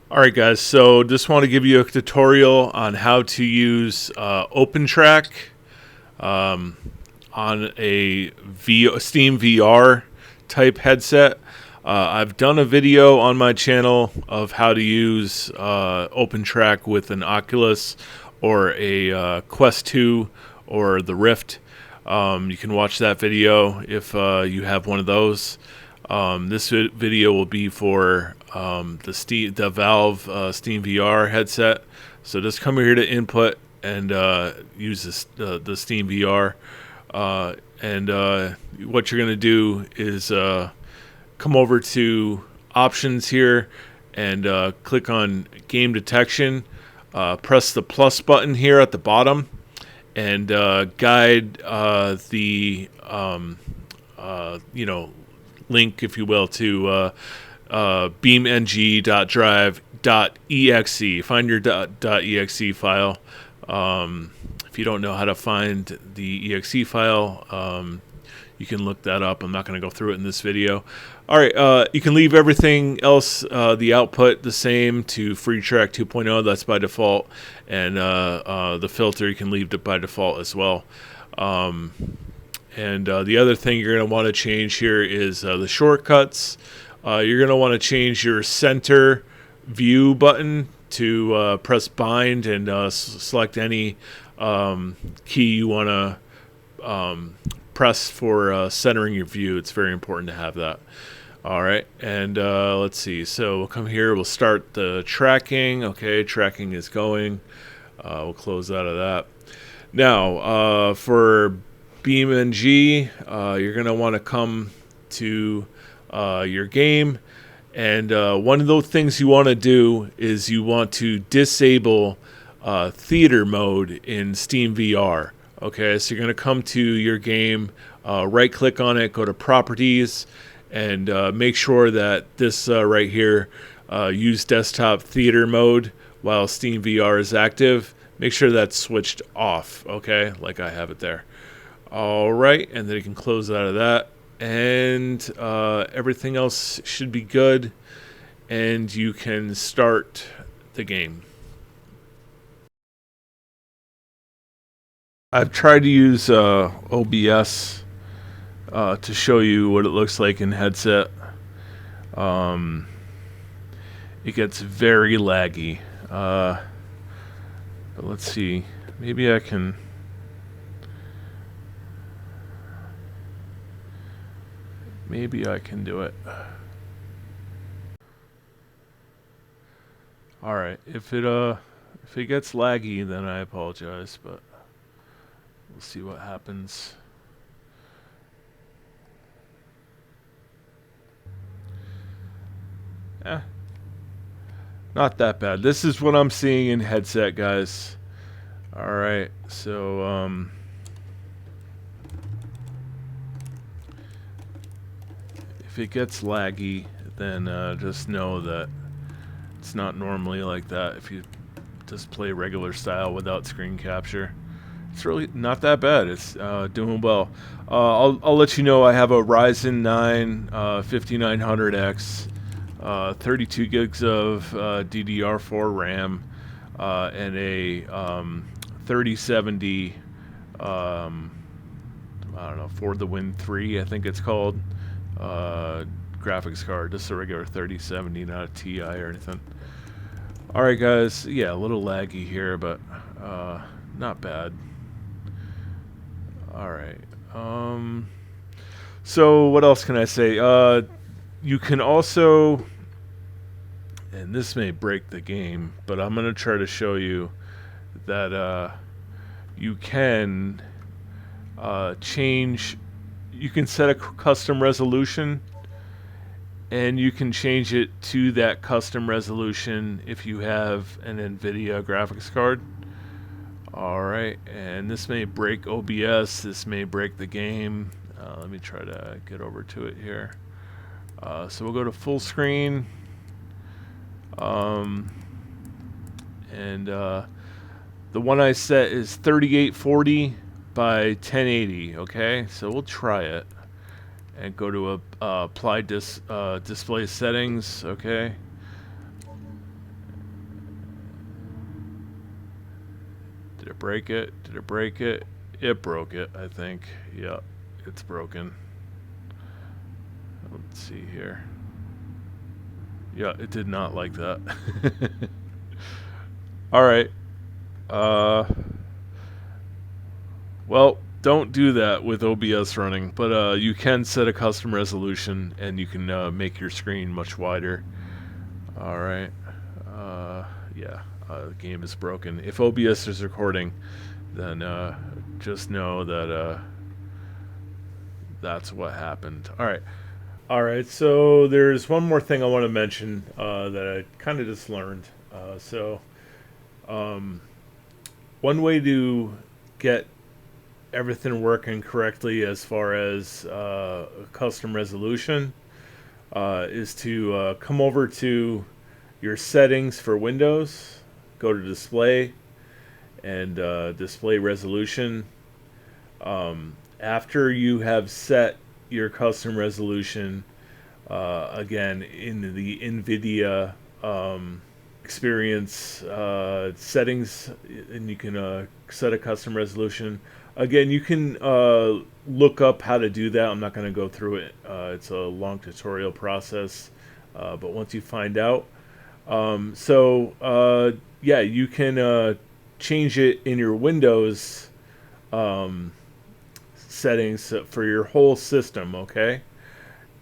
Alright guys, so just want to give you a tutorial on how to use OpenTrack on a Steam VR type headset. I've done a video on my channel of how to use OpenTrack with an Oculus or a Quest 2 or the Rift. You can watch that video if you have one of those. This video will be for the Valve Steam VR headset. So just come here to input and use the Steam VR. What you're going to do is come over to options here and click on game detection. Press the plus button here at the bottom and guide the link, if you will, to BeamNG.Drive.exe. Find your .exe file. If you don't know how to find the exe file, you can look that up. I'm not going to go through it in this video. All right, you can leave everything else, the output, the same to FreeTrack 2.0. That's by default, and the filter you can leave it by default as well. The other thing you're going to want to change here is the shortcuts. You're going to want to change your center view button to press bind and select any key you want to press for centering your view. It's very important to have that. All right, and let's see. So we'll come here. We'll start the tracking. Okay, tracking is going. We'll close out of that. Now, for BeamNG, you're going to want to come to your game, and one of those things you want to do is you want to disable theater mode in Steam VR. Okay, so you're going to come to your game, right click on it, go to properties, and make sure that this right here, use desktop theater mode while Steam VR is active. Make sure that's switched off, okay, like I have it there. All right, and then you can close out of that, and everything else should be good, and you can start the game. I've tried to use OBS to show you what it looks like in headset. It gets very laggy. But let's see, maybe I can do it. All right, if it gets laggy, then I apologize, but we'll see what happens. Not that bad. This is what I'm seeing in headset, guys. All right, so if it gets laggy, then just know that it's not normally like that. If you just play regular style without screen capture, it's really not that bad. It's doing well. I'll let you know I have a Ryzen 9 5900X, 32 gigs of DDR4 RAM, and a 3070 I don't know, For the Win 3, I think it's called, graphics card. Just a regular 3070, not a TI or anything. Alright guys, yeah, a little laggy here, but not bad. Alright, so what else can I say? You can also, and this may break the game, but I'm going to try to show you that you can change, you can set a custom resolution, and you can change it to that custom resolution if you have an NVIDIA graphics card. Alright, and this may break OBS, this may break the game. Let me try to get over to it here. So we'll go to full screen, and the one I set is 3840 by 1080. Okay, so we'll try it and go to apply display settings. Okay, Did it break it? Did it break it? It broke it, I think. Yeah, it's broken. Let's see here. Yeah, it did not like that. All right. Well, don't do that with OBS running, but you can set a custom resolution and you can make your screen much wider. All right. Yeah, the game is broken. If OBS is recording, then just know that that's what happened. All right. All right, so there's one more thing I want to mention that I kind of just learned. One way to get everything working correctly as far as custom resolution is to come over to your settings for Windows, go to display, and display resolution. After you have set your custom resolution, again in the NVIDIA experience settings, and you can set a custom resolution. Again, you can look up how to do that. I'm not going to go through it. It's a long tutorial process, but once you find out, yeah, you can change it in your Windows settings for your whole system, okay?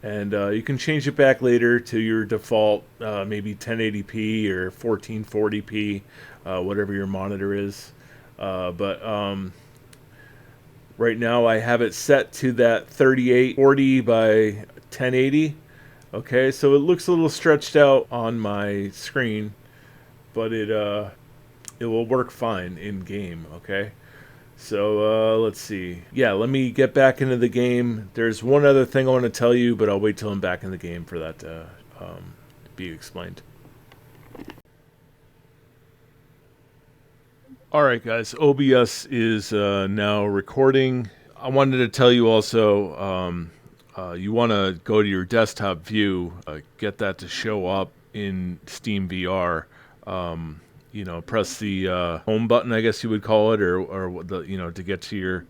And you can change it back later to your default, maybe 1080p or 1440p, whatever your monitor is. Right now I have it set to that 3840 by 1080. Okay, so it looks a little stretched out on my screen, but it will work fine in game, okay? So let's see. Yeah, let me get back into the game. There's one other thing I want to tell you, but I'll wait till I'm back in the game for that to be explained. Alright guys, OBS is now recording. I wanted to tell you also, you want to go to your desktop view, get that to show up in Steam VR. You know, press the home button, I guess you would call it, or the, you know, to get to your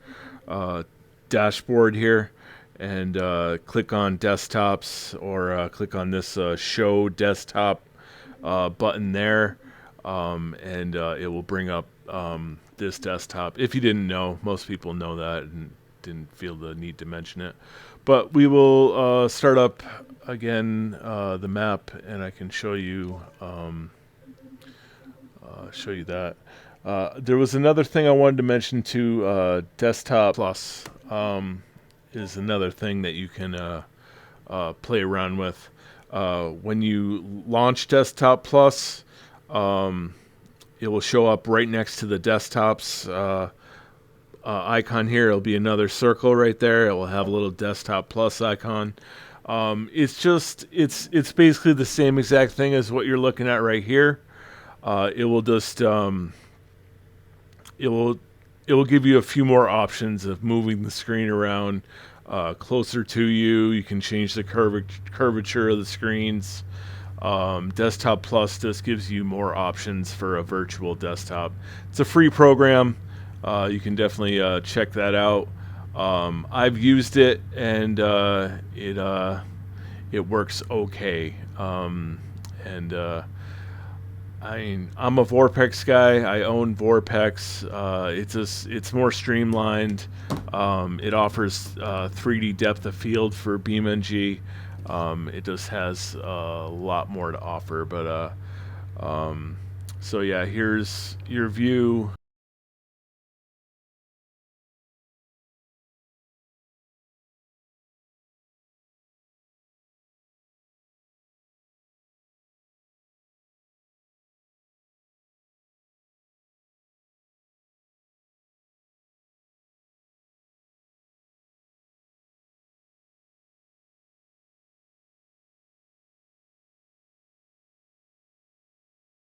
dashboard here, and click on desktops, or click on this show desktop button there, and it will bring up this desktop. If you didn't know, most people know that and didn't feel the need to mention it. But we will start up again the map, and I can show you that. There was another thing I wanted to mention too. Desktop Plus is another thing that you can play around with. When you launch Desktop Plus, it will show up right next to the desktops icon here. It'll be another circle right there. It will have a little Desktop Plus icon. It's basically the same exact thing as what you're looking at right here. It will just it will give you a few more options of moving the screen around closer to you. You can change the curvature of the screens. Desktop Plus just gives you more options for a virtual desktop. It's a free program. You can definitely check that out. I've used it, and it works okay. I mean, I'm a Vorpex guy. I own Vorpex. It's more streamlined. It offers 3D depth of field for BeamNG. It just has a lot more to offer. But so yeah, here's your view